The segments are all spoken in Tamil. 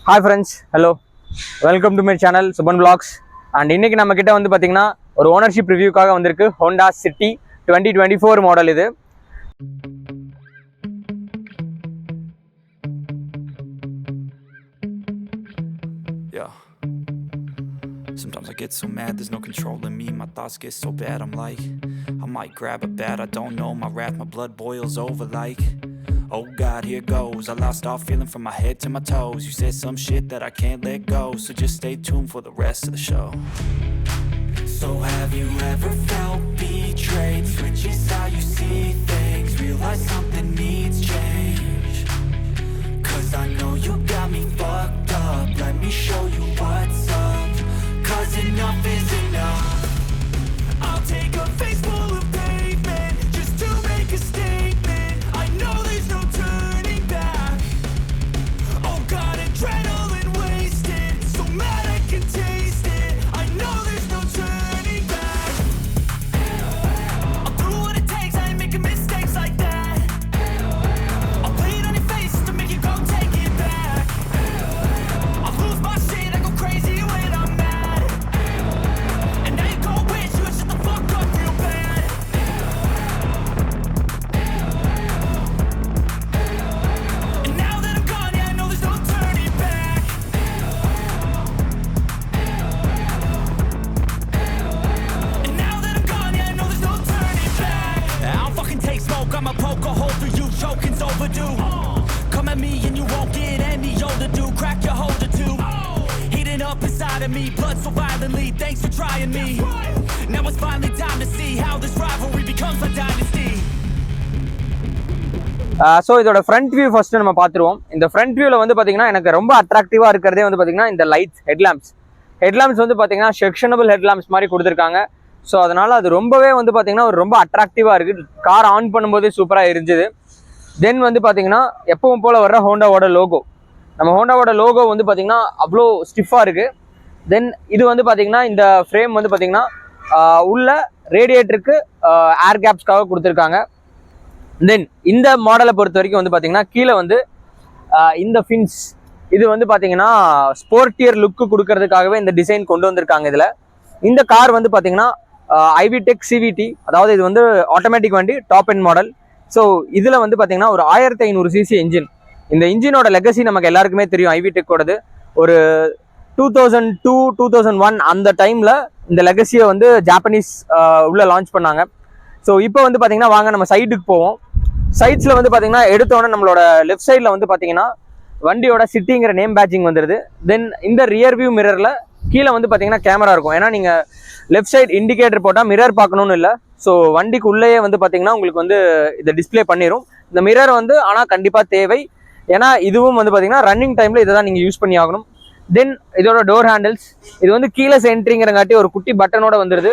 Hi friends, hello, welcome to my channel Subban Vlogs. And இன்னைக்கு நம்ம கிட்ட வந்து பாத்தீங்கன்னா ஒரு ஓனர்ஷிப் ரிவ்யூக்காக வந்திருக்கு Honda City 2024 மாடல் இது. Yeah. Sometimes I get so mad, there's no controlling me. My thoughts get so bad, I'm like, I might grab a bat, I don't know my wrath, my blood boils over like, oh God, here goes. I lost all feeling from my head to my toes. You said some shit that I can't let go, so just stay tuned for the rest of the show. So have you ever felt betrayed? Switches how you see things, realize something needs change. Cause I know you got me fucked up, let me show you what's up. Cause enough is enough. I'll take a face full of pavement just to make a statement. I know there's no turning back. Oh God, adrenaline wasted, so mad I can taste it. I know there's no turning back. I'll do what it takes, I ain't making mistakes like that. I'll play it on your face to make you go take it back. I'll lose my shit, I go crazy when I'm mad. And now you go wish you would shut the fuck up real bad. And now that I'm gone, yeah, I know there's no turning back. And now that I'm gone, yeah, I know there's no turning back. I'll fucking take smoke, I'ma poke a hole through you, choking's overdue. Come at me and you won't get any older, dude. Crack your holder too. Heating up inside of me, blood so violently. Thanks for trying me. Now it's finally time to see how this rivalry becomes a dynasty. So இதோட ஃப்ரண்ட் வியூ ஃபர்ஸ்ட் நம்ம பார்த்துருவோம். இந்த ஃப்ரண்ட் வியூவில் வந்து பார்த்தீங்கன்னா எனக்கு ரொம்ப அட்ராக்டிவாக இருக்கிறதே வந்து பார்த்தீங்கன்னா இந்த லைட்ஸ் ஹெட்லாம்ப்ஸ் வந்து பார்த்தீங்கன்னா செக்ஷனபிள் ஹெட்லாம்ப்ஸ் மாதிரி கொடுத்துருக்காங்க. ஸோ அதனால அது ரொம்பவே வந்து பார்த்தீங்கன்னா ஒரு ரொம்ப அட்ராக்டிவாக இருக்குது. கார் ஆன் பண்ணும்போதே சூப்பராக இருந்துச்சு. தென் வந்து பார்த்தீங்கன்னா எப்பவும் போல் வர்ற ஹோண்டாவோட லோகோ, நம்ம ஹோண்டாவோட லோகோ வந்து பார்த்தீங்கன்னா அவ்வளோ ஸ்டிஃபாக இருக்குது. தென் இது வந்து பார்த்தீங்கன்னா இந்த ஃப்ரேம் வந்து பார்த்தீங்கன்னா உள்ள ரேடியேட்டருக்கு ஏர் கேப்ஸ்க்காக கொடுத்துருக்காங்க. தென் இந்த மாடலை பொறுத்த வரைக்கும் வந்து பார்த்தீங்கன்னா கீழே வந்து இந்த ஃபின்ஸ் இது வந்து பார்த்தீங்கன்னா ஸ்போர்ட்டியர் லுக்கு கொடுக்கறதுக்காகவே இந்த டிசைன் கொண்டு வந்திருக்காங்க. இதில் இந்த கார் வந்து பார்த்தீங்கன்னா ஐவிடெக் சிவிடி, அதாவது இது வந்து ஆட்டோமேட்டிக் வண்டி, டாப் எண்ட் மாடல். ஸோ இதில் வந்து பார்த்தீங்கன்னா ஒரு 1500 cc இன்ஜின். இந்த இன்ஜினோட லெகசி நமக்கு எல்லாருக்குமே தெரியும். ஐவிடெக்கோடது ஒரு 2002 2001 அந்த டைமில் இந்த லெகசியை வந்து ஜாப்பனீஸ் உள்ள லான்ச் பண்ணாங்க. ஸோ இப்போ வந்து பார்த்தீங்கன்னா வாங்க நம்ம சைடுக்கு போவோம். சைட்ஸில் வந்து பார்த்தீங்கன்னா எடுத்தோடனே நம்மளோட லெஃப்ட் சைடில் வந்து பார்த்தீங்கன்னா வண்டியோட சிட்டிங்கிற நேம் பேட்சிங் வந்துடுது. தென் இந்த ரியர் வியூ மிரரில் கீழே வந்து பார்த்தீங்கன்னா கேமரா இருக்கும். ஏன்னா நீங்கள் லெஃப்ட் சைடு இண்டிகேட்டர் போட்டால் மிரர் பார்க்கணும்னு இல்லை. ஸோ வண்டிக்கு உள்ளேயே வந்து பார்த்தீங்கன்னா உங்களுக்கு வந்து இதை டிஸ்பிளே பண்ணிடும். இந்த மிரர் வந்து ஆனால் கண்டிப்பாக தேவை. ஏன்னா இதுவும் வந்து பார்த்தீங்கன்னா ரன்னிங் டைமில் இதை தான் நீங்கள் யூஸ் பண்ணி ஆகணும். தென் இதோட டோர் ஹேண்டில்ஸ் இது வந்து கீழே சென்ட்ரிங்கிறங்காட்டி ஒரு குட்டி பட்டனோட வந்துடுது.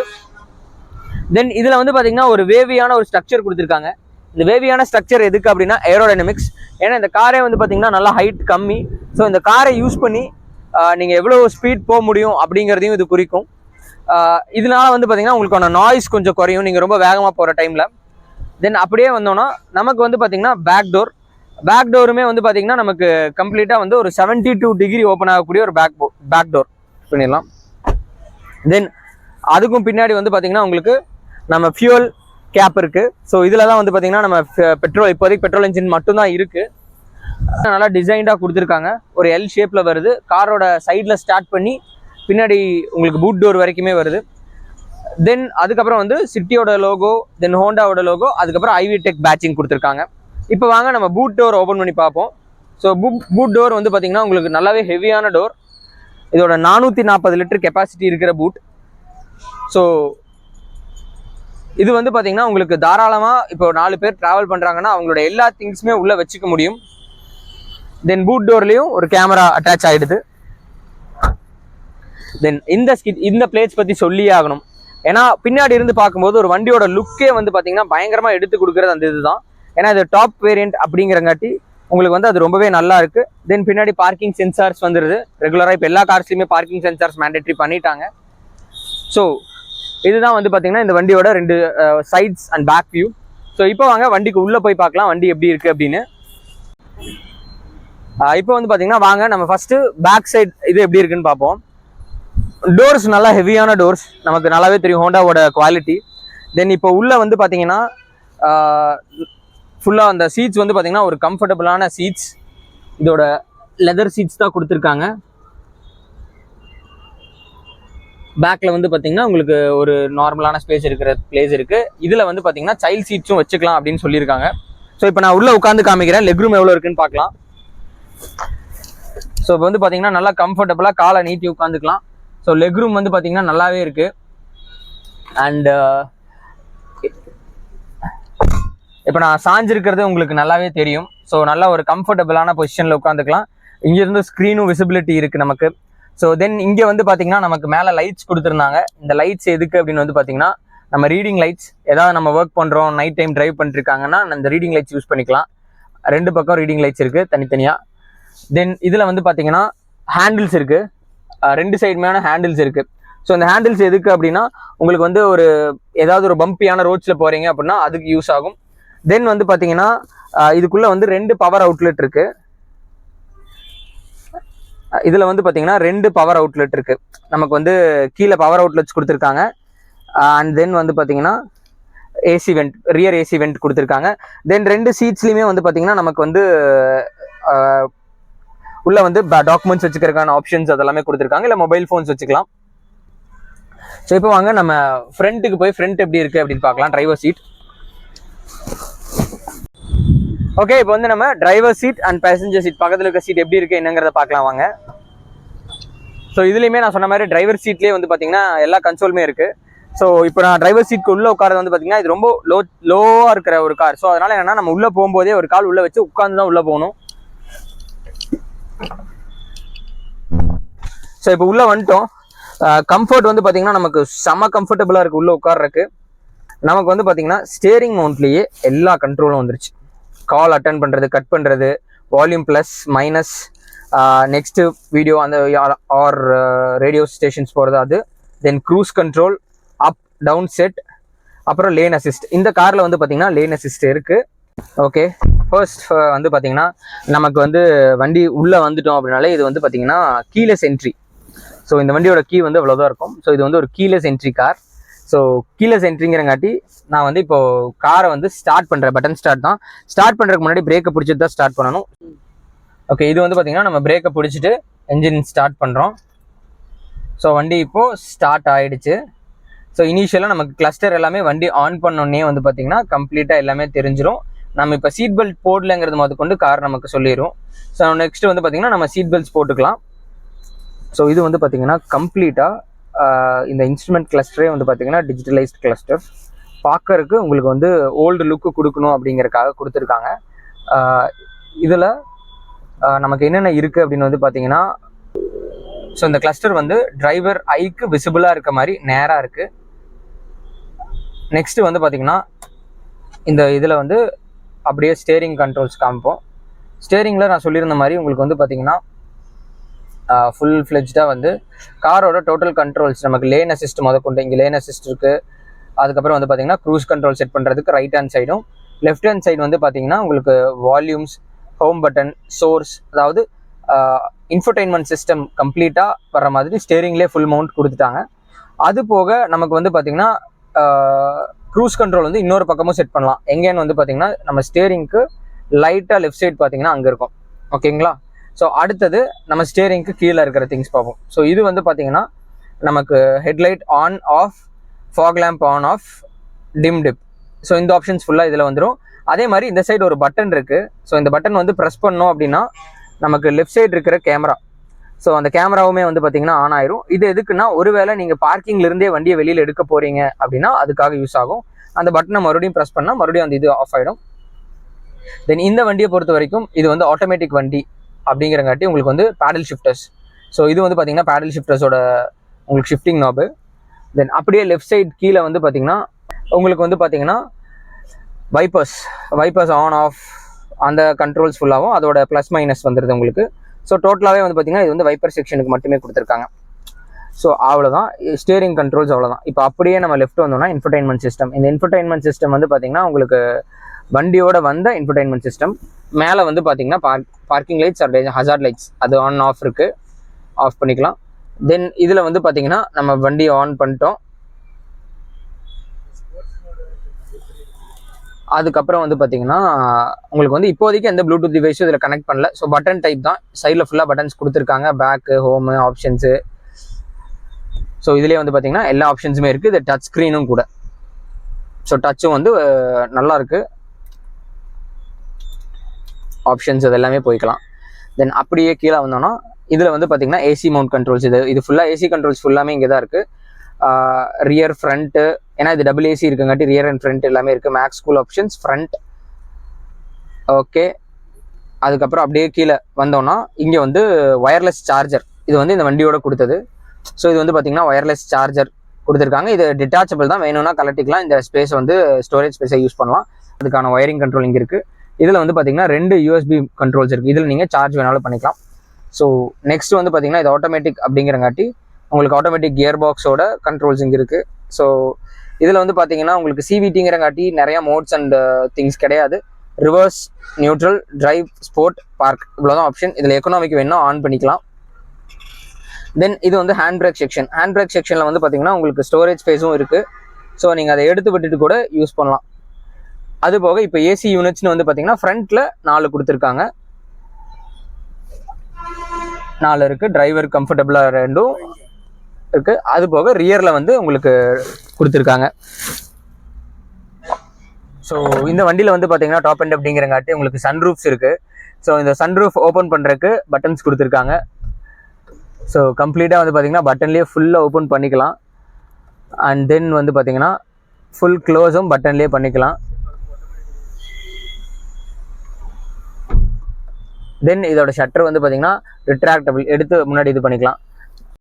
தென் இதில் வந்து பார்த்தீங்கன்னா ஒரு வேவியான ஒரு ஸ்ட்ரக்சர் கொடுத்துருக்காங்க. இந்த வேவியான ஸ்ட்ரக்சர் எதுக்கு அப்படின்னா ஏரோடைனமிக்ஸ். ஏன்னா இந்த காரே வந்து பார்த்தீங்கன்னா நல்லா ஹைட் கம்மி. ஸோ இந்த காரை யூஸ் பண்ணி நீங்கள் எவ்வளோ ஸ்பீட் போக முடியும் அப்படிங்கிறதையும் இது குறிக்கும். இதனால வந்து பார்த்தீங்கன்னா உங்களுக்கான நாய்ஸ் கொஞ்சம் குறையும் நீங்கள் ரொம்ப வேகமாக போகிற டைமில். தென் அப்படியே வந்தோன்னா நமக்கு வந்து பார்த்தீங்கன்னா பேக் டோருமே வந்து பார்த்தீங்கன்னா நமக்கு கம்ப்ளீட்டாக வந்து ஒரு 72 டிகிரி ஓப்பன் ஆகக்கூடிய ஒரு பேக் டோர் பண்ணிடலாம். தென் அதுக்கும் பின்னாடி வந்து பார்த்தீங்கன்னா உங்களுக்கு நம்ம ஃபியூல் கேப் இருக்குது. ஸோ இதில் தான் வந்து பார்த்தீங்கன்னா நம்ம இப்போதைக்கு பெட்ரோல் இன்ஜின் மட்டும்தான் இருக்குது. நல்லா டிசைன்டாக கொடுத்துருக்காங்க. ஒரு எல் ஷேப்பில் வருது. காரோட சைடில் ஸ்டார்ட் பண்ணி பின்னாடி உங்களுக்கு பூட் டோர் வரைக்குமே வருது. தென் அதுக்கப்புறம் வந்து சிட்டியோட லோகோ, தென் ஹோண்டாவோட லோகோ, அதுக்கப்புறம் ஐவிடெக் பேட்சிங் கொடுத்துருக்காங்க. இப்போ வாங்க நம்ம பூட் டோர் ஓப்பன் பண்ணி பார்ப்போம். ஸோ பூட் டோர் வந்து பார்த்தீங்கன்னா உங்களுக்கு நல்லாவே ஹெவியான டோர். இதோட 440 லிட்டர் கெப்பாசிட்டி இருக்கிற பூட். ஸோ இது வந்து பார்த்தீங்கன்னா உங்களுக்கு தாராளமாக இப்போ 4 பேர் ட்ராவல் பண்ணுறாங்கன்னா அவங்களோட எல்லா திங்ஸுமே உள்ளே வச்சுக்க முடியும். தென் பூட் டோர்லேயும் ஒரு கேமரா அட்டாச் ஆகிடுது. தென் இந்த பிளேட்ஸ் பற்றி சொல்லியே ஆகணும். ஏன்னா பின்னாடி இருந்து பார்க்கும்போது ஒரு வண்டியோட லுக்கே வந்து பார்த்தீங்கன்னா பயங்கரமாக எடுத்து கொடுக்குறது அந்த இதுதான். ஏன்னா இது டாப் வேரியன்ட் அப்படிங்கிறங்காட்டி உங்களுக்கு வந்து அது ரொம்பவே நல்லா இருக்குது. தென் பின்னாடி பார்க்கிங் சென்சார்ஸ் வந்துடுது. ரெகுலராக இப்போ எல்லா கார்ஸ்லையுமே பார்க்கிங் சென்சார்ஸ் மேண்டேட்ரி பண்ணிட்டாங்க. ஸோ இதுதான் வந்து பார்த்தீங்கன்னா இந்த வண்டியோட 2 sides and back view. So இப்போ வாங்க வண்டிக்கு உள்ளே போய் பார்க்கலாம் வண்டி எப்படி இருக்குது அப்படின்னு. இப்போ வந்து பார்த்தீங்கன்னா வாங்க நம்ம ஃபஸ்ட்டு பேக் சைட் இது எப்படி இருக்குன்னு பார்ப்போம். டோர்ஸ் நல்லா ஹெவியான டோர்ஸ், நமக்கு நல்லாவே தெரியும் ஹோண்டாவோட குவாலிட்டி. தென் இப்போ உள்ளே வந்து பார்த்தீங்கன்னா ஃபுல்லாக அந்த சீட்ஸ் வந்து பார்த்தீங்கன்னா ஒரு கம்ஃபர்டபுளான சீட்ஸ், இதோட லெதர் சீட்ஸ் தான் கொடுத்துருக்காங்க. பேக்கில் வந்து பார்த்தீங்கன்னா உங்களுக்கு ஒரு நார்மலான ஸ்பேஸ் இருக்கிற பிளேஸ் இருக்குது. இதில் வந்து பார்த்தீங்கன்னா சைல்ட் சீட்ஸும் வச்சுக்கலாம் அப்படின்னு சொல்லியிருக்காங்க. ஸோ இப்போ நான் உள்ளே உட்காந்து காமிக்கிறேன், லெக் ரூம் எவ்வளோ இருக்குன்னு பார்க்கலாம். ஸோ இப்போ வந்து பார்த்தீங்கன்னா நல்லா கம்ஃபர்டபுளாக காலை நீட்டி உட்காந்துக்கலாம். ஸோ லெக் ரூம் வந்து பார்த்தீங்கன்னா நல்லாவே இருக்குது. அண்ட் இப்போ நான் சாஞ்சிருக்கிறது உங்களுக்கு நல்லாவே தெரியும். ஸோ நல்லா ஒரு கம்ஃபர்டபுளான பொசிஷனில் உட்காந்துக்கலாம். இங்கேருந்து ஸ்க்ரீனும் விசிபிலிட்டி இருக்குது நமக்கு. ஸோ தென் இங்கே வந்து பார்த்தீங்கன்னா நமக்கு மேலே லைட்ஸ் கொடுத்துருந்தாங்க. இந்த லைட்ஸ் எதுக்கு அப்படின்னு வந்து பார்த்தீங்கன்னா நம்ம ரீடிங் லைட்ஸ், ஏதாவது நம்ம ஒர்க் பண்ணுறோம் நைட் டைம் ட்ரைவ் பண்ணிருக்காங்கன்னா இந்த ரீடிங் லைட்ஸ் யூஸ் பண்ணிக்கலாம். 2 பக்கம் ரீடிங் லைட்ஸ் இருக்குது தனித்தனியாக. தென் இதில் வந்து பார்த்தீங்கன்னா ஹேண்டில்ஸ் இருக்குது, 2 சைடுமையான ஹேண்டில்ஸ் இருக்குது. ஸோ இந்த ஹேண்டில்ஸ் எதுக்கு அப்படின்னா உங்களுக்கு வந்து ஒரு ஏதாவது ஒரு பம்பியான ரோட்ஸில் போகிறீங்க அப்படின்னா அதுக்கு யூஸ் ஆகும். தென் வந்து பார்த்தீங்கன்னா இதுக்குள்ளே வந்து 2 பவர் அவுட்லெட் இருக்குது. இதில் வந்து பார்த்தீங்கன்னா 2 பவர் அவுட்லெட் இருக்குது. நமக்கு வந்து கீழே பவர் அவுட்லெட்ஸ் கொடுத்துருக்காங்க. அண்ட் தென் வந்து பார்த்தீங்கன்னா AC went, rear AC went கொடுத்துருக்காங்க. தென் 2 சீட்ஸ்லையுமே வந்து பார்த்தீங்கன்னா நமக்கு வந்து உள்ள வந்து டாக்குமெண்ட்ஸ் வச்சுக்கிறதுக்கான ஆப்ஷன்ஸ் அதெல்லாமே கொடுத்துருக்காங்க, இல்லை மொபைல் ஃபோன்ஸ் வச்சுக்கலாம். ஸோ இப்போ வாங்க நம்ம ஃப்ரண்ட்டுக்கு போய் ஃப்ரண்ட் எப்படி இருக்குது அப்படின்னு பார்க்கலாம். Driver seat. ஓகே, இப்போ வந்து நம்ம driver seat and passenger seat பக்கத்தில் இருக்க சீட் எப்படி இருக்குது என்னங்கிறத பார்க்கலாம் வாங்க. ஸோ இதுலேயுமே நான் சொன்ன மாதிரி டிரைவர் சீட்லேயே வந்து பார்த்தீங்கன்னா எல்லா கன்சோலுமே இருக்குது. ஸோ இப்போ நான் டிரைவர் சீட்க்கு உள்ளே உட்காரது வந்து பார்த்தீங்கன்னா இது ரொம்ப லோவாக இருக்கிற ஒரு கார். ஸோ அதனால் என்னென்னா நம்ம உள்ளே போகும்போதே ஒரு கால் உள்ளே வச்சு உட்காந்து தான் உள்ளே போகணும். ஸோ இப்போ உள்ளே வந்துட்டோம். கம்ஃபர்ட் வந்து பார்த்தீங்கன்னா நமக்கு செம கம்ஃபர்டபுளாக இருக்குது உள்ளே உட்கார்றதுக்கு. நமக்கு வந்து பார்த்தீங்கன்னா ஸ்டேரிங் மவுண்ட்லேயே எல்லா கண்ட்ரோலும் வந்துருச்சு. கால் அட்டன் பண்ணுறது, கட் பண்ணுறது, volume plus minus, next video அந்த ஆர் ரேடியோ ஸ்டேஷன்ஸ் போகிறது அது, then cruise control, up down set, அப்புறம் லேன் அசிஸ்ட். இந்த காரில் வந்து பார்த்தீங்கன்னா லேன் அசிஸ்ட் இருக்குது. ஓகே, ஃபர்ஸ்ட் வந்து பார்த்தீங்கன்னா நமக்கு வந்து வண்டி உள்ளே வந்துட்டோம் அப்படின்னாலே இது வந்து பார்த்தீங்கன்னா கீலெஸ் என்ட்ரி. ஸோ இந்த வண்டியோட கீ வந்து அவ்வளோதான் இருக்கும். ஸோ இது வந்து ஒரு keyless entry car. So keyless என்ட்ரிங்கிறங்காட்டி நான் வந்து இப்போது காரை வந்து ஸ்டார்ட் பண்ணுறேன். பட்டன் ஸ்டார்ட் தான். ஸ்டார்ட் பண்ணுறதுக்கு முன்னாடி பிரேக்கை பிடிச்சிட்டு தான் ஸ்டார்ட் பண்ணணும். ஓகே, இது வந்து பார்த்தீங்கன்னா நம்ம பிரேக்கை பிடிச்சிட்டு என்ஜின் ஸ்டார்ட் பண்ணுறோம். ஸோ வண்டி இப்போது ஸ்டார்ட் ஆகிடுச்சு. ஸோ இனிஷியலாக நமக்கு கிளஸ்டர் எல்லாமே வண்டி ஆன் பண்ணோன்னே வந்து பார்த்தீங்கன்னா கம்ப்ளீட்டாக எல்லாமே தெரிஞ்சிடும். நம்ம இப்போ சீட் பெல்ட் போடலங்கிறது முதல் கொண்டு கார் நமக்கு சொல்லிடும். ஸோ நெக்ஸ்ட் வந்து பார்த்தீங்கன்னா நம்ம சீட் பெல்ட்ஸ் போட்டுக்கலாம். ஸோ இது வந்து பார்த்தீங்கன்னா கம்ப்ளீட்டாக இந்த இன்ஸ்ட்ருமெண்ட் கிளஸ்டரே வந்து பார்த்தீங்கன்னா டிஜிட்டலைஸ்ட் கிளஸ்டர். பார்க்கறதுக்கு உங்களுக்கு வந்து ஓல்டு லுக்கு கொடுக்கணும் அப்படிங்கிறதுக்காக கொடுத்துருக்காங்க. இதில் நமக்கு என்னென்ன இருக்குது அப்படின்னு வந்து பார்த்தீங்கன்னா ஸோ இந்த கிளஸ்டர் வந்து டிரைவர் ஐக்கு விசிபிளாக இருக்க மாதிரி நேராக இருக்குது. நெக்ஸ்ட்டு வந்து பார்த்தீங்கன்னா இந்த இதில் வந்து அப்படியே ஸ்டேரிங் கண்ட்ரோல்ஸ் காமிப்போம். ஸ்டேரிங்கில் நான் சொல்லியிருந்த மாதிரி உங்களுக்கு வந்து பார்த்தீங்கன்னா ஃபுல் ஃப்ளெஜ்டாக வந்து காரோட டோட்டல் கண்ட்ரோல்ஸ் நமக்கு லேன் அசிஸ்ட் கொண்டு இங்கே லேன் அசிஸ்ட் இருக்குது. அதுக்கப்புறம் வந்து பார்த்தீங்கன்னா க்ரூஸ் கண்ட்ரோல் செட் பண்ணுறதுக்கு ரைட் ஹேண்ட் சைடும், லெஃப்ட் ஹேண்ட் சைடு வந்து பார்த்தீங்கன்னா உங்களுக்கு வால்யூம்ஸ், ஹோம் பட்டன், சோர்ஸ், அதாவது இன்ஃபர்டைன்மெண்ட் சிஸ்டம் கம்ப்ளீட்டாக வர்ற மாதிரி ஸ்டேரிங்லேயே ஃபுல் மவுண்ட் கொடுத்துட்டாங்க. அது போக நமக்கு வந்து பார்த்தீங்கன்னா க்ரூஸ் கண்ட்ரோல் வந்து இன்னொரு பக்கமும் செட் பண்ணலாம். எங்கேன்னு வந்து பார்த்தீங்கன்னா நம்ம ஸ்டேரிங்க்கு லைட்டாக லெஃப்ட் சைட் பார்த்தீங்கன்னா அங்கே இருக்கும். ஓகேங்களா? ஸோ அடுத்தது நம்ம ஸ்டேரிங்க்கு கீழே இருக்கிற திங்ஸ் பார்ப்போம். ஸோ இது வந்து பார்த்தீங்கன்னா நமக்கு headlight on off, fog lamp on off, dim dip. So இந்த ஆப்ஷன்ஸ் ஃபுல்லாக இதில் வந்துடும். அதே மாதிரி இந்த சைடு ஒரு பட்டன் இருக்குது. ஸோ இந்த பட்டன் வந்து ப்ரெஸ் பண்ணோம் அப்படின்னா நமக்கு லெஃப்ட் சைடு இருக்கிற கேமரா, ஸோ அந்த கேமராவுமே வந்து பார்த்தீங்கன்னா ஆன் ஆயிரும். இது எதுக்குன்னா ஒருவேளை நீங்கள் பார்க்கிங்லேருந்தே வண்டியை வெளியில் எடுக்க போகிறீங்க அப்படின்னா அதுக்காக யூஸ் ஆகும். அந்த பட்டனை மறுபடியும் ப்ரெஸ் பண்ணால் மறுபடியும் அந்த இது ஆஃப் ஆகிடும். தென் இந்த வண்டியை பொறுத்த வரைக்கும் இது வந்து ஆட்டோமேட்டிக் வண்டி அப்படிங்கிறங்காட்டி உங்களுக்கு வந்து பேடல் ஷிஃப்டர்ஸ். ஸோ இது வந்து பார்த்தீங்கன்னா பேடல் ஷிஃப்டர்ஸோட உங்களுக்கு ஷிஃப்டிங் நாபு. தென் அப்படியே லெஃப்ட் சைட் கீழே வந்து பார்த்தீங்கன்னா உங்களுக்கு வந்து பார்த்தீங்கன்னா வைப்பர்ஸ் ஆன் ஆஃப் அந்த கண்ட்ரோல்ஸ் ஃபுல்லாகவும் அதோட ப்ளஸ் மைனஸ் வந்துடுது உங்களுக்கு. ஸோ டோட்டலாகவே வந்து பார்த்தீங்கன்னா இது வந்து வைப்பர் செக்ஷனுக்கு மட்டுமே கொடுத்துருக்காங்க. ஸோ அவ்வளோதான் ஸ்டேரிங் கண்ட்ரோல்ஸ், அவ்வளோதான். இப்போ அப்படியே நம்ம லெஃப்ட் வந்தோம்னா இன்ஃபர்டைன்மெண்ட் சிஸ்டம். இந்த இன்ஃபர்டைன்மெண்ட் சிஸ்டம் வந்து பார்த்தீங்கன்னா உங்களுக்கு வண்டியோட வந்த இன்ஃபர்டைன்மெண்ட் சிஸ்டம். மேலே வந்து பார்த்தீங்கன்னா parking lights R hazard lights அது ஆன் ஆஃப் இருக்குது, ஆஃப் பண்ணிக்கலாம். தென் இதில் வந்து பார்த்தீங்கன்னா நம்ம வண்டி ஆன் பண்ணிட்டோம். அதுக்கப்புறம் வந்து பார்த்தீங்கன்னா உங்களுக்கு வந்து இப்போதைக்கு எந்த ப்ளூடூத் டிவைஸும் இதில் கனெக்ட் பண்ணல. ஸோ பட்டன் டைப் தான், சைடில் ஃபுல்லாக பட்டன்ஸ் கொடுத்துருக்காங்க, பேக்கு, ஹோமு, ஆப்ஷன்ஸு. ஸோ இதுலேயே வந்து பார்த்தீங்கன்னா எல்லா ஆப்ஷன்ஸுமே இருக்குது. இது டச் ஸ்க்ரீனும் கூட. ஸோ டச்சும் வந்து நல்லா இருக்குது, ஆப்ஷன்ஸ் அது எல்லாமே போய்க்கலாம். தென் அப்படியே கீழே வந்தோம்னா இதில் வந்து பார்த்தீங்கன்னா ஏசி மவுண்ட் கண்ட்ரோல்ஸ். இது ஃபுல்லாக ஏசி கண்ட்ரோல்ஸ் ஃபுல்லாமே இங்கே தான் இருக்குது. ரியர் ஃப்ரண்ட்டு, ஏன்னா இது டபுள் ஏசி இருக்குங்காட்டி ரியர் அண்ட் ஃப்ரண்ட் எல்லாமே இருக்குது. Max cool options front. Okay, அதுக்கப்புறம் அப்படியே கீழே வந்தோம்னா இங்கே வந்து ஒயர்லெஸ் சார்ஜர். இது வந்து இந்த வண்டியோட கொடுத்தது. ஸோ இது வந்து பார்த்தீங்கன்னா ஒயர்லெஸ் சார்ஜர் கொடுத்துருக்காங்க. இது டிட்டாச்சபிள் தான், வேணும்னா கலட்டிக்கலாம். இந்த ஸ்பேஸ் வந்து ஸ்டோரேஜ் ஸ்பேஸை யூஸ் பண்ணலாம். அதுக்கான ஒயரிங் கண்ட்ரோல் இங்கே இருக்குது. இதில் வந்து பார்த்தீங்கன்னா 2 USB கண்ட்ரோல்ஸ் இருக்குது. இதில் நீங்கள் சார்ஜ் வேணாலும் பண்ணிக்கலாம். ஸோ நெக்ஸ்ட் வந்து பார்த்தீங்கன்னா இது ஆட்டோமேட்டிக் அப்படிங்கிறங்காட்டி உங்களுக்கு ஆட்டோமேட்டிக் கியர் பாக்ஸோட கண்ட்ரோல்ஸ் இங்கே இருக்குது. ஸோ இதில் வந்து பார்த்தீங்கன்னா உங்களுக்கு CVTங்கிறங்காட்டி நிறையா மோட்ஸ் அண்ட் திங்ஸ் கிடையாது. Reverse, neutral, drive, sport, park, இவ்வளோதான் ஆப்ஷன். இதில் எக்கனாமிக் வேணும்னா ஆன் பண்ணிக்கலாம். தென் இது வந்து hand brake section. Hand brake செக்ஷனில் வந்து பார்த்தீங்கன்னா உங்களுக்கு ஸ்டோரேஜ் ஸ்பேஸும் இருக்குது. ஸோ நீங்கள் அதை எடுத்து விட்டுட்டு கூட யூஸ் பண்ணலாம். அது போக இப்போ ஏசி யூனிட்ஸ்னு வந்து பார்த்தீங்கன்னா ஃப்ரண்ட்டில் 4 கொடுத்துருக்காங்க, 4 இருக்குது. டிரைவர் கம்ஃபர்டபுளாக 2 இருக்குது. அது போக ரியரில் வந்து உங்களுக்கு கொடுத்துருக்காங்க. ஸோ இந்த வண்டியில் வந்து பார்த்தீங்கன்னா டாப் அண்ட் அப்படிங்கிறங்காட்டி உங்களுக்கு சன்ரூஃப்ஸ் இருக்குது. ஸோ இந்த சன்ரூஃப் ஓப்பன் பண்ணுறதுக்கு பட்டன்ஸ் கொடுத்துருக்காங்க. ஸோ கம்ப்ளீட்டாக வந்து பார்த்தீங்கன்னா பட்டன்லேயே ஃபுல்லாக ஓப்பன் பண்ணிக்கலாம். அண்ட் தென் வந்து பார்த்தீங்கன்னா ஃபுல் க்ளோஸும் பட்டன்லேயே பண்ணிக்கலாம். தென் இதோட ஷட்டர் வந்து பார்த்தீங்கன்னா ரிட்ராக்டபிள், எடுத்து முன்னாடி இது பண்ணிக்கலாம்.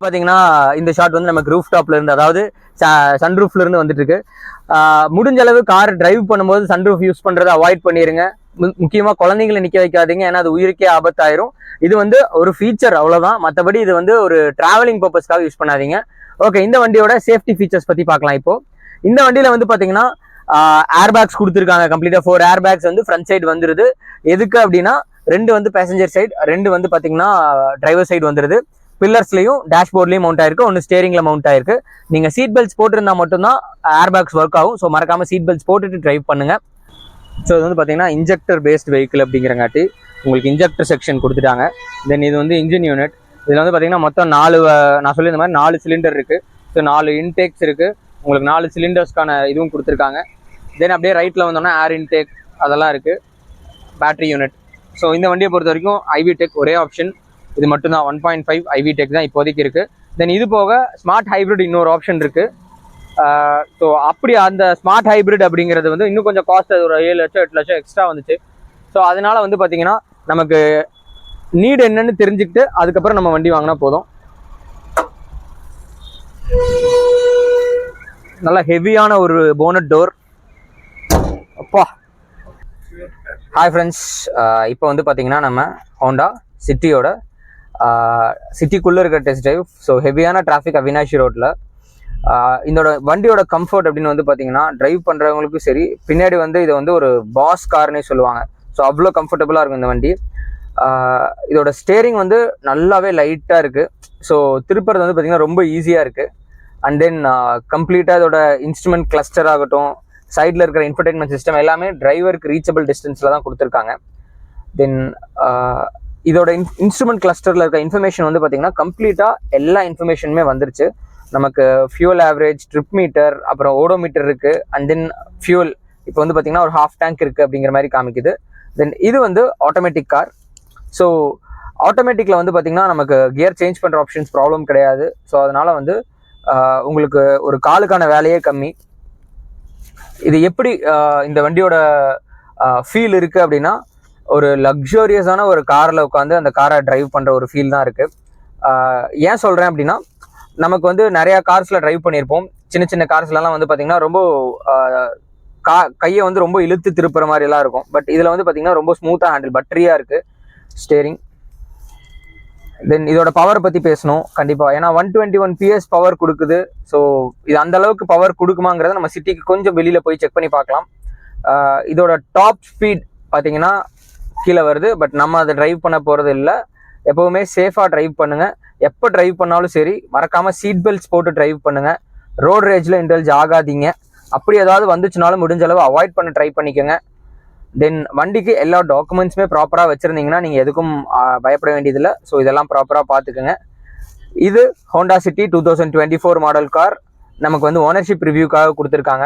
பார்த்தீங்கன்னா இந்த ஷாட் வந்து நமக்கு ரூஃப் டாப்ல இருந்து, அதாவது சன்ரூஃப்ல இருந்து வந்துட்டு இருக்கு. முடிஞ்ச அளவு கார் டிரைவ் பண்ணும்போது சன்ரூஃப் யூஸ் பண்றதை அவாய்ட் பண்ணிடுங்க. முக்கியமாக குழந்தைங்களை நிற்க வைக்காதீங்க, ஏன்னா அது உயிருக்கே ஆபத்தாயிரும். இது வந்து ஒரு ஃபீச்சர் அவ்வளோதான், மற்றபடி இது வந்து ஒரு டிராவலிங் பர்பஸ்க்காக யூஸ் பண்ணாதீங்க. ஓகே, இந்த வண்டியோட சேஃப்டி ஃபீச்சர்ஸ் பற்றி பார்க்கலாம். இப்போ இந்த வண்டியில் வந்து பார்த்தீங்கன்னா ஏர் பேக்ஸ் கொடுத்துருக்காங்க. கம்ப்ளீட்டாக 4 ஏர் பேக்ஸ் வந்து ஃப்ரண்ட் சைடு வந்துருது. எதுக்கு அப்படின்னா 2 வந்து பேசஞ்சர் சைடு, 2 வந்து பார்த்தீங்கன்னா டிரைவர் சைடு வந்துருது. பில்லர்ஸ்லையும் டேஷ்போர்ட்லையும் மவுண்ட் ஆயிருக்கு, ஒன்று ஸ்டேரிங்கில் மவுண்ட் ஆயிருக்கு. நீங்கள் சீட் பெல்ட்ஸ் போட்டிருந்தா மட்டும்தான் ஏர் பேக்ஸ் ஒர்க் ஆகும். ஸோ மறக்காமல் சீட் பெல்ட்ஸ் போட்டுட்டு டிரைவ் பண்ணுங்கள். ஸோ இது வந்து பார்த்தீங்கன்னா இன்ஜெக்டர் பேஸ்ட் வெஹிக்கிள் அப்படிங்கிறங்காட்டி உங்களுக்கு இன்ஜெக்டர் செக்ஷன் கொடுத்துட்டாங்க. தென் இது வந்து இன்ஜின் யூனிட். இதில் வந்து பார்த்தீங்கன்னா மொத்தம் 4, நான் சொல்லி இந்த மாதிரி 4 சிலிண்டர் இருக்குது. ஸோ 4 இன்டேக்ஸ் இருக்குது. உங்களுக்கு 4 சிலிண்டர்ஸ்க்கான இதுவும் கொடுத்துருக்காங்க. தென் அப்படியே ரைட்டில் வந்தோம்னா ஏர் இன்டேக் அதெல்லாம் இருக்குது. Battery unit. ஸோ இந்த வண்டியை பொறுத்த வரைக்கும் ஐவி டெக் ஒரே ஆப்ஷன், இது மட்டும்தான். 1.5 ஐவி டெக் தான் இப்போதைக்கு இருக்குது. தென் இது போக ஸ்மார்ட் ஹைப்ரிட் இன்னொரு ஆப்ஷன் இருக்குது. ஸோ அப்படி அந்த ஸ்மார்ட் ஹைப்ரிட் அப்படிங்கிறது வந்து இன்னும் கொஞ்சம் காஸ்ட், ஒரு 7 லட்சம் 8 லட்சம் எக்ஸ்ட்ரா வந்துச்சு. ஸோ அதனால வந்து பார்த்தீங்கன்னா நமக்கு நீட் என்னன்னு தெரிஞ்சுக்கிட்டு அதுக்கப்புறம் நம்ம வண்டி வாங்கினா போதும். நல்லா ஹெவியான ஒரு போனட் டோர். அப்பா. ஹாய் ஃப்ரெண்ட்ஸ், இப்போ வந்து பார்த்தீங்கன்னா நம்ம ஹோண்டா சிட்டியோட சிட்டிக்குள்ளே இருக்க டெஸ்ட் டிரைவ். ஸோ ஹெவியான டிராஃபிக் அவினாஷி ரோட்டில் இதோட வண்டியோட கம்ஃபர்ட் அப்படின்னு வந்து பார்த்தீங்கன்னா டிரைவ் பண்ணுறவங்களுக்கும் சரி, பின்னாடி வந்து இதை வந்து ஒரு பாஸ் கார்னே சொல்லுவாங்க. ஸோ அவ்வளோ கம்ஃபர்டபுளாக இருக்கும் இந்த வண்டி. இதோட ஸ்டேரிங் வந்து நல்லாவே லைட்டாக இருக்குது. ஸோ திருப்புறது வந்து பார்த்திங்கன்னா ரொம்ப ஈஸியாக இருக்குது. அண்ட் தென் கம்ப்ளீட்டாக இதோட இன்ஸ்ட்ருமெண்ட் கிளஸ்டர் ஆகட்டும், சைடில் இருக்கிற இன்ஃபர்டைன்மெண்ட் சிஸ்டம் எல்லாமே டிரைவருக்கு ரீச்சபிள் டிஸ்டன்ஸில் தான் கொடுத்துருக்காங்க. தென் இதோட இன்ஸ்ட்ருமெண்ட் கிளஸ்டரில் இருக்க இன்ஃபர்மேஷன் வந்து பார்த்திங்கன்னா கம்ப்ளீட்டாக எல்லா இன்ஃபர்மேஷனுமே வந்துருச்சு. நமக்கு ஃபியூல் ஆவரேஜ், ட்ரிப் மீட்டர், அப்புறம் ஓடோமீட்டர் இருக்குது. அண்ட் தென் ஃபியூல் இப்போ வந்து பார்த்திங்கன்னா ஒரு ஹாஃப் டேங்க் இருக்குது அப்படிங்கிற மாதிரி காமிக்குது. தென் இது வந்து ஆட்டோமேட்டிக் கார். ஸோ ஆட்டோமேட்டிக்கில் வந்து பார்த்திங்கன்னா நமக்கு கியர் சேஞ்ச் பண்ணுற ஆப்ஷன்ஸ் ப்ராப்ளம் கிடையாது. ஸோ அதனால் வந்து உங்களுக்கு ஒரு காலுக்கான வேலையே கம்மி. இது எப்படி இந்த வண்டியோட ஃபீல் இருக்குது அப்படின்னா, ஒரு லக்ஸூரியஸான ஒரு காரில் உட்காந்து அந்த காரை டிரைவ் பண்ணுற ஒரு ஃபீல் தான் இருக்குது. ஏன் சொல்கிறேன் அப்படின்னா, நமக்கு வந்து நிறையா கார்ஸில் டிரைவ் பண்ணியிருப்போம். சின்ன சின்ன கார்ஸ்லாம் வந்து பார்த்திங்கன்னா ரொம்ப கையை வந்து ரொம்ப இழுத்து திருப்புற மாதிரிலாம் இருக்கும். பட் இதில் வந்து பார்த்திங்கன்னா ரொம்ப ஸ்மூத்தாக ஹேண்டில், பட்டரியாக இருக்குது ஸ்டேரிங். தென் இதோட பவரை பற்றி பேசணும் கண்டிப்பாக, ஏன்னா 121 PS பவர் கொடுக்குது. ஸோ இது அந்த அளவுக்கு பவர் கொடுக்குமாங்கிறத நம்ம சிட்டிக்கு கொஞ்சம் வெளியில் போய் செக் பண்ணி பார்க்கலாம். இதோட டாப் ஸ்பீட் பார்த்தீங்கன்னா கீழே வருது. பட் நம்ம அதை டிரைவ் பண்ண போகிறது இல்லை. எப்போவுமே சேஃபாக டிரைவ் பண்ணுங்கள். எப்போ டிரைவ் பண்ணாலும் சரி மறக்காமல் சீட் பெல்ட்ஸ் போட்டு டிரைவ் பண்ணுங்கள். ரோட் ரேஜில் இன்டெல்ஜ் ஆகாதீங்க. அப்படி ஏதாவது வந்துச்சுனாலும் முடிஞ்ச அளவு அவாய்ட் பண்ண ட்ரை பண்ணிக்கோங்க. தென் வண்டிக்கு எல்லா டாக்குமெண்ட்ஸுமே ப்ராப்பராக வச்சுருந்தீங்கன்னா நீங்கள் எதுக்கும் பயப்பட வேண்டியதில்லை. ஸோ இதெல்லாம் ப்ராப்பராக பார்த்துக்குங்க. இது ஹோண்டா சிட்டி 2024 மாடல் கார் நமக்கு வந்து ஓனர்ஷிப் ரிவ்யூக்காக கொடுத்துருக்காங்க.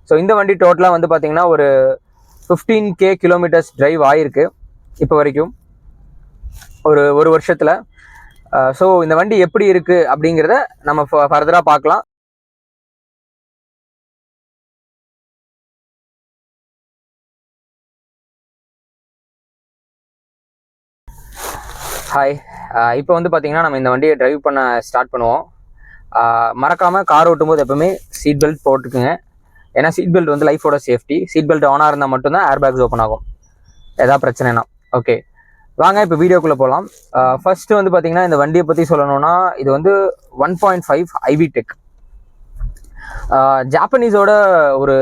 ஸோ இந்த வண்டி டோட்டலாக வந்து பார்த்திங்கன்னா ஒரு 15K கிலோமீட்டர்ஸ் டிரைவ் ஆகிருக்கு இப்போ வரைக்கும் ஒரு வருஷத்தில். ஸோ இந்த வண்டி எப்படி இருக்குது அப்படிங்கிறத நம்ம ஃபர்தராக பார்க்கலாம். ஹாய், இப்போ வந்து பார்த்திங்கன்னா நம்ம இந்த வண்டியை டிரைவ் பண்ண ஸ்டார்ட் பண்ணுவோம். மறக்காமல் கார் ஓட்டும்போது எப்போவுமே சீட் பெல்ட் போட்டுக்குங்க. ஏன்னா சீட் பெல்ட் வந்து லைஃபோட சேஃப்டி. சீட் பெல்ட் ஆனாக இருந்தால் மட்டும்தான் ஏர் பேக்ஸ் ஓப்பன் ஆகும் எதாவது பிரச்சனைனா. ஓகே, வாங்க இப்போ வீடியோக்குள்ளே போகலாம். ஃபர்ஸ்ட்டு வந்து பார்த்திங்கன்னா இந்த வண்டியை பற்றி சொல்லணும்னா இது வந்து 1.5 ஐவி டெக். ஜாப்பனீஸோட ஒரு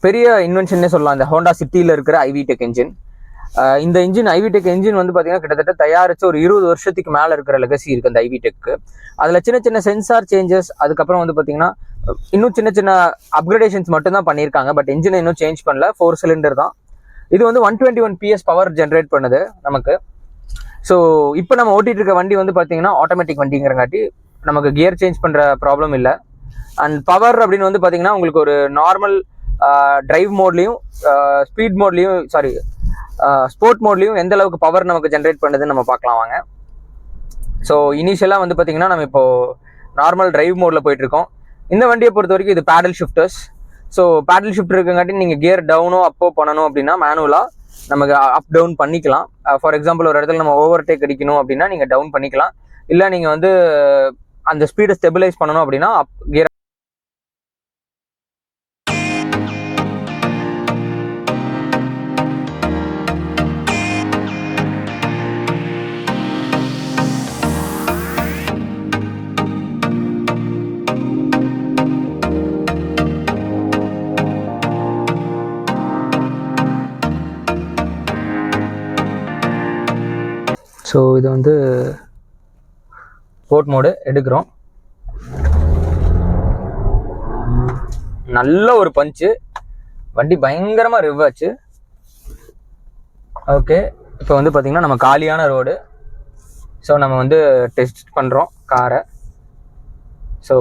பெரிய இன்வென்ஷன்னே சொல்லலாம் இந்த ஹோண்டா சிட்டியில் இருக்கிற ஐவி டெக் இன்ஜின். இந்த இன்ஜின் ஐவி டெக் இன்ஜின் வந்து பார்த்தீங்கன்னா கிட்டத்தட்ட தயாரித்து ஒரு 20 வருஷத்துக்கு மேலே இருக்கிற லெகசி இருக்குது அந்த ஐவி டெக்கு. அதில் சின்ன சின்ன சென்சார் சேஞ்சஸ், அதுக்கப்புறம் வந்து பார்த்தீங்கன்னா இன்னும் சின்ன சின்ன அப்கிரேடேஷன்ஸ் மட்டும் தான் பண்ணியிருக்காங்க. பட் இன்ஜினை இன்னும் சேஞ்ச் பண்ணல. 4 சிலிண்டர் தான். இது வந்து 121 PS பவர் ஜென்ரேட் பண்ணுது நமக்கு. ஸோ இப்போ நம்ம ஓட்டிகிட்டு இருக்க வண்டி வந்து பார்த்தீங்கன்னா ஆட்டோமேட்டிக் வண்டிங்கிறங்காட்டி நமக்கு கியர் சேஞ்ச் பண்ணுற ப்ராப்ளம் இல்லை. அண்ட் பவர் அப்படின்னு வந்து பார்த்தீங்கன்னா உங்களுக்கு ஒரு நார்மல் டிரைவ் மோட்லேயும் ஸ்பீட் மோட்லேயும் ஸ்போர்ட் மோட்லேயும் எந்த அளவுக்கு பவர் நமக்கு ஜென்ரேட் பண்ணுதுன்னு நம்ம பார்க்கலாம் வாங்க. ஸோ இனிஷியலாக வந்து பார்த்திங்கன்னா நம்ம இப்போது நார்மல் டிரைவ் மோடில் போயிட்டுருக்கோம். இந்த வண்டியை பொறுத்த வரைக்கும் இது பேடல் ஷிஃப்டர்ஸ். ஸோ பேடல் ஷிஃப்ட் இருக்கங்காட்டி நீங்கள் கியர் டவுனோ அப்போ பண்ணணும் அப்படின்னா மேனுவலாக நமக்கு அப் டவுன் பண்ணிக்கலாம். ஃபார் எக்ஸாம்பிள் ஒரு இடத்துல நம்ம ஓவர்டேக் அடிக்கணும் அப்படின்னா நீங்கள் டவுன் பண்ணிக்கலாம். இல்லை நீங்கள் வந்து அந்த ஸ்பீடை ஸ்டெபிலைஸ் பண்ணணும் அப்படின்னா கியர். ஸோ இது வந்து ஸ்போர்ட் மோடு எடுக்கிறோம். நல்ல ஒரு பஞ்சு, வண்டி பயங்கரமாக ரிவ் ஆச்சு. ஓகே, இப்போ வந்து பார்த்திங்கன்னா நம்ம காலியான ரோடு. ஸோ நம்ம வந்து டெஸ்ட் பண்ணுறோம் காரை. ஸோ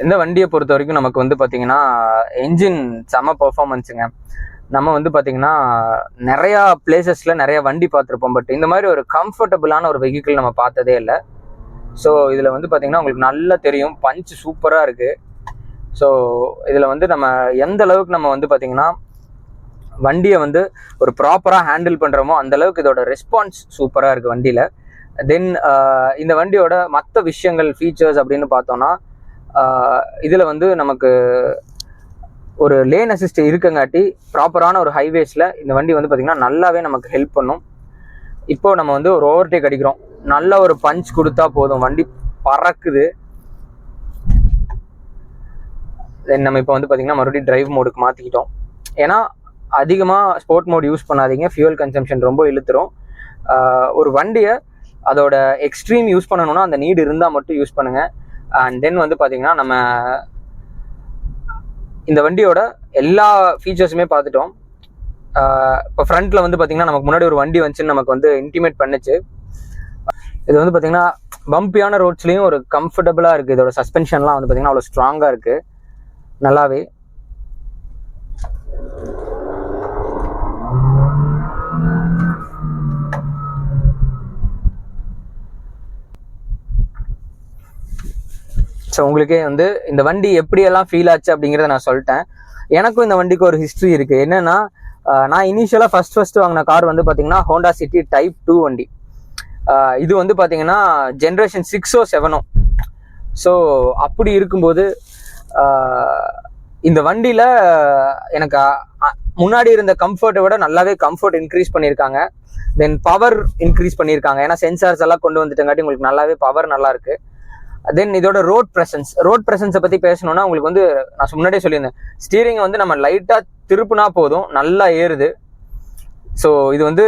இந்த வண்டியை பொறுத்த வரைக்கும் நமக்கு வந்து பார்த்திங்கன்னா என்ஜின் செம பர்ஃபார்மன்ஸுங்க. நம்ம வந்து பார்த்திங்கன்னா நிறையா பிளேசஸில் நிறையா வண்டி பார்த்துருப்போம். பட் இந்த மாதிரி ஒரு கம்ஃபர்டபுளான ஒரு வெஹிக்கிள் நம்ம பார்த்ததே இல்லை. ஸோ இதில் வந்து பார்த்திங்கன்னா உங்களுக்கு நல்லா தெரியும் பஞ்ச் சூப்பராக இருக்குது. ஸோ இதில் வந்து நம்ம எந்த அளவுக்கு நம்ம வந்து பார்த்திங்கன்னா வண்டியை வந்து ஒரு ப்ராப்பராக ஹேண்டில் பண்ணுறோமோ அந்தளவுக்கு இதோட ரெஸ்பான்ஸ் சூப்பராக இருக்குது வண்டியில். தென் இந்த வண்டியோட மற்ற விஷயங்கள் ஃபீச்சர்ஸ் அப்படின்னு பார்த்தோன்னா இதில் வந்து நமக்கு ஒரு லேன் அசிஸ்ட் இருக்கங்காட்டி ப்ராப்பரான ஒரு ஹைவேஸில் இந்த வண்டி வந்து பார்த்திங்கன்னா நல்லாவே நமக்கு ஹெல்ப் பண்ணும். இப்போது நம்ம வந்து ஒரு ஓவர்டேக் அடிக்கிறோம், நல்ல ஒரு பஞ்ச் கொடுத்தா போதும், வண்டி பறக்குது. தென் நம்ம இப்போ வந்து பார்த்திங்கன்னா மறுபடியும் டிரைவ் மோடுக்கு மாற்றிக்கிட்டோம். ஏன்னா அதிகமாக ஸ்போர்ட் மோட் யூஸ் பண்ணாதீங்க, ஃபியூல் கன்சம்ஷன் ரொம்ப இழுத்துரும். ஒரு வண்டியை அதோட எக்ஸ்ட்ரீம் யூஸ் பண்ணணும்னா அந்த நீடு இருந்தால் மட்டும் யூஸ் பண்ணுங்கள். அண்ட் தென் வந்து பார்த்திங்கன்னா நம்ம இந்த வண்டியோட எல்லா ஃபீச்சர்ஸுமே பார்த்துட்டோம். இப்போ ஃப்ரண்ட்டில் வந்து பார்த்திங்கன்னா நமக்கு முன்னாடி ஒரு வண்டி வந்துச்சுன்னு நமக்கு வந்து இன்டிமேட் பண்ணுச்சு. இது வந்து பார்த்திங்கன்னா பம்பியான ரோட்ஸ்லேயும் ஒரு கம்ஃபர்டபுளாக இருக்குது. இதோட சஸ்பென்ஷன்லாம் வந்து பார்த்திங்கன்னா அவ்வளோ ஸ்ட்ராங்காக இருக்குது நல்லாவே. ஸோ உங்களுக்கே வந்து இந்த வண்டி எப்படியெல்லாம் ஃபீல் ஆச்சு அப்படிங்கிறத நான் சொல்லிட்டேன். எனக்கும் இந்த வண்டிக்கு ஒரு ஹிஸ்ட்ரி இருக்குது. என்னென்னா நான் இனிஷியலாக ஃபஸ்ட்டு வாங்கின கார் வந்து பார்த்திங்கன்னா ஹோண்டா சிட்டி டைப் 2 வண்டி. இது வந்து பார்த்திங்கன்னா ஜென்ரேஷன் 6ஓ 7ஓ. ஸோ அப்படி இருக்கும்போது இந்த வண்டியில் எனக்கு முன்னாடி இருந்த கம்ஃபர்ட்டை விட நல்லாவே கம்ஃபர்ட் இன்க்ரீஸ் பண்ணியிருக்காங்க. தென் பவர் இன்க்ரீஸ் பண்ணியிருக்காங்க. ஏன்னா சென்சார்ஸ் எல்லாம் கொண்டு வந்துட்டங்காட்டி உங்களுக்கு நல்லாவே பவர் நல்லாயிருக்கு. தென் இதோட ரோட் ப்ரெசன்ஸை பற்றி பேசணுன்னா உங்களுக்கு வந்து நான் முன்னாடியே சொல்லியிருந்தேன், ஸ்டீரிங்கை வந்து நம்ம லைட்டாக திருப்புனா போதும் நல்லா ஏறுது. ஸோ இது வந்து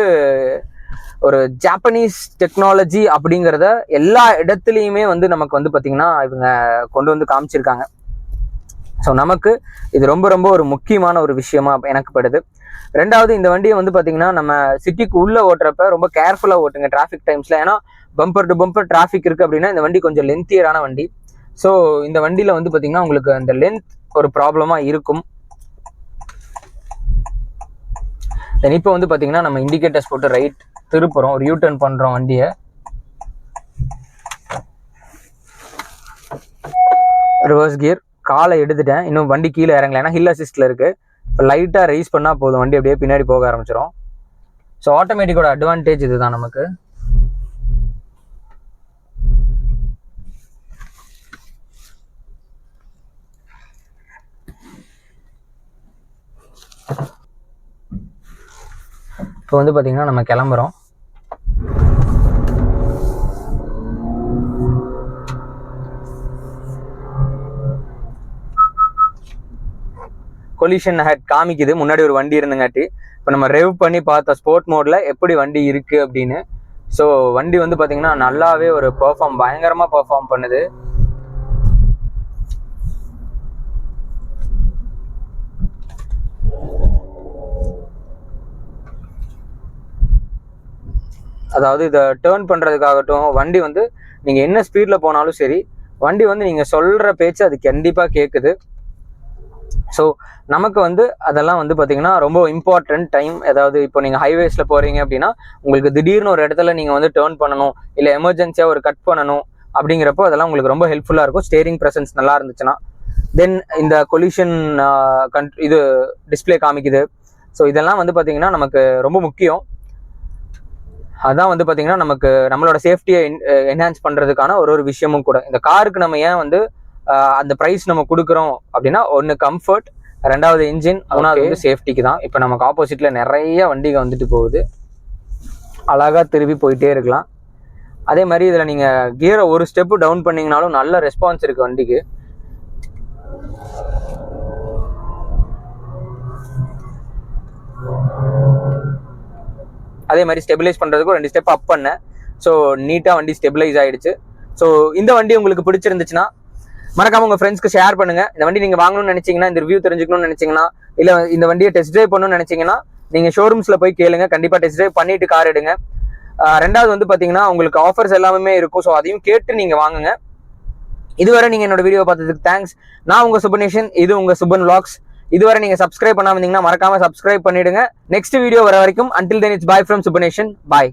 ஒரு ஜாப்பனீஸ் டெக்னாலஜி அப்படிங்கிறத எல்லா இடத்துலையுமே வந்து நமக்கு வந்து பார்த்திங்கன்னா இவங்க கொண்டு வந்து காமிச்சிருக்காங்க. ஸோ நமக்கு இது ரொம்ப ரொம்ப ஒரு முக்கியமான ஒரு விஷயமா எனக்கு படுது. ரெண்டாவது, இந்த வண்டியை வந்து பார்த்திங்கன்னா நம்ம சிட்டிக்கு உள்ளே ஓட்டுறப்ப ரொம்ப கேர்ஃபுல்லாக ஓட்டுங்க டிராஃபிக் டைம்ஸில். ஏன்னா பம்பர் டு பம்பர் டிராஃபிக் இருக்குது அப்படின்னா இந்த வண்டி கொஞ்சம் லென்த்தியரான வண்டி. ஸோ இந்த வண்டியில் வந்து பார்த்திங்கன்னா உங்களுக்கு அந்த லென்த் ஒரு ப்ராப்ளமாக இருக்கும். தென் இப்போ வந்து பார்த்திங்கன்னா நம்ம இண்டிகேட்டர்ஸ் போட்டு ரைட் திருப்புறோம், ஒரு யூ-டர்ன் பண்ணுறோம் வண்டியை. ரிவர்ஸ் கியர், காலை எடுத்துட்டேன், இன்னும் வண்டி கீழே இறங்கல, ஏன்னா ஹில் அசிஸ்டில் இருக்குது. இப்போ லைட்டாக ரைஸ் பண்ணால் போதும், வண்டி அப்படியே பின்னாடி போக ஆரம்பிச்சிடும். ஸோ ஆட்டோமேட்டிக்கோட அட்வான்டேஜ் இதுதான் நமக்கு. இப்போ வந்து பார்த்திங்கன்னா நம்ம கிளம்புறோம். கொலிஷன் ஹெட் காமிக்குது, முன்னாடி ஒரு வண்டி இருந்துங்காட்டி. இப்போ நம்ம ரெவ் பண்ணி பார்த்தோம் ஸ்போர்ட் மோடில் எப்படி வண்டி இருக்குது அப்படின்னு. ஸோ வண்டி வந்து பார்த்திங்கன்னா நல்லாவே ஒரு பயங்கரமாக பெர்ஃபார்ம் பண்ணுது. அதாவது இதை டேர்ன் பண்ணுறதுக்காகட்டும், வண்டி வந்து நீங்கள் என்ன ஸ்பீடில் போனாலும் சரி, வண்டி வந்து நீங்கள் சொல்கிற பேச்சு அது கண்டிப்பாக கேட்குது. ஸோ நமக்கு வந்து அதெல்லாம் வந்து பார்த்திங்கன்னா ரொம்ப இம்பார்ட்டன்ட் டைம். அதாவது இப்போ நீங்கள் ஹைவேஸில் போகிறீங்க அப்படின்னா உங்களுக்கு திடீர்னு ஒரு இடத்துல நீங்கள் வந்து டேர்ன் பண்ணணும், இல்லை எமர்ஜென்சியாக ஒரு கட் பண்ணணும் அப்படிங்கிறப்போ அதெல்லாம் உங்களுக்கு ரொம்ப ஹெல்ப்ஃபுல்லாக இருக்கும். ஸ்டேரிங் ப்ரெசன்ஸ் நல்லா இருந்துச்சுன்னா. தென் இந்த கொலிஷன் இது டிஸ்பிளே காமிக்குது. ஸோ இதெல்லாம் வந்து பார்த்திங்கன்னா நமக்கு ரொம்ப முக்கியம். அதான் வந்து பார்த்திங்கன்னா நமக்கு நம்மளோட சேஃப்டியை என்ஹான்ஸ் பண்ணுறதுக்கான ஒரு விஷயமும் கூட. இந்த காருக்கு நம்ம ஏன் வந்து அந்த ப்ரைஸ் நம்ம கொடுக்குறோம் அப்படின்னா, ஒன்று கம்ஃபர்ட், ரெண்டாவது இன்ஜின், மூணாவது வந்து சேஃப்டிக்கு தான். இப்போ நமக்கு ஆப்போசிட்டில் நிறைய வண்டிகள் வந்துட்டு போகுது, அழகாக திரும்பி போயிட்டே இருக்கலாம். அதே மாதிரி இதில் நீங்கள் கியரை ஒரு ஸ்டெப்பு டவுன் பண்ணிங்கனாலும் நல்ல ரெஸ்பான்ஸ் இருக்குது வண்டிக்கு. அதே மாதிரி ஸ்டெபிலைஸ் பண்ணுறதுக்கும் 2 ஸ்டெப் அப் பண்ணேன். ஸோ நீட்டாக வண்டி ஸ்டெபிலைஸ் ஆகிடுச்சு. ஸோ இந்த வண்டி உங்களுக்கு பிடிச்சிருந்துச்சுன்னா மறக்காம உங்கள் ஃப்ரெண்ட்ஸ்க்கு ஷேர் பண்ணுங்கள். இந்த வண்டி நீங்கள் வாங்கணும்னு நினச்சிங்கன்னா, இந்த ரிவ்யூ தெரிஞ்சுக்கணும்னு நினச்சிங்கன்னா, இல்லை இந்த வண்டியை டெஸ்ட் ட்ரைவ் பண்ணணும்னு நினச்சிங்கன்னா நீங்கள் ஷோரூம்ஸில் போய் கேளுங்க. கண்டிப்பாக டெஸ்ட் ட்ரைவ் பண்ணிவிட்டு கார் எடுங்க. ரெண்டாவது வந்து பார்த்தீங்கன்னா உங்களுக்கு ஆஃபர்ஸ் எல்லாமே இருக்கும். ஸோ அதையும் கேட்டு நீங்கள் வாங்குங்க. இதுவரை நீங்கள் என்னோட வீடியோ பார்த்ததுக்கு தேங்க்ஸ். நான் உங்கள் சுபநேஷன், இது உங்கள் சுபன் vlogs. இதுவரை நீங்கள் சப்ஸ்கிரைப் பண்ணாமல் இருந்தீங்கன்னா மறக்காமல் சப்ஸ்கிரைப் பண்ணிவிடுங்க. நெக்ஸ்ட் வீடியோ வர வரைக்கும் until then it's bye from சுபநேஷன். Bye.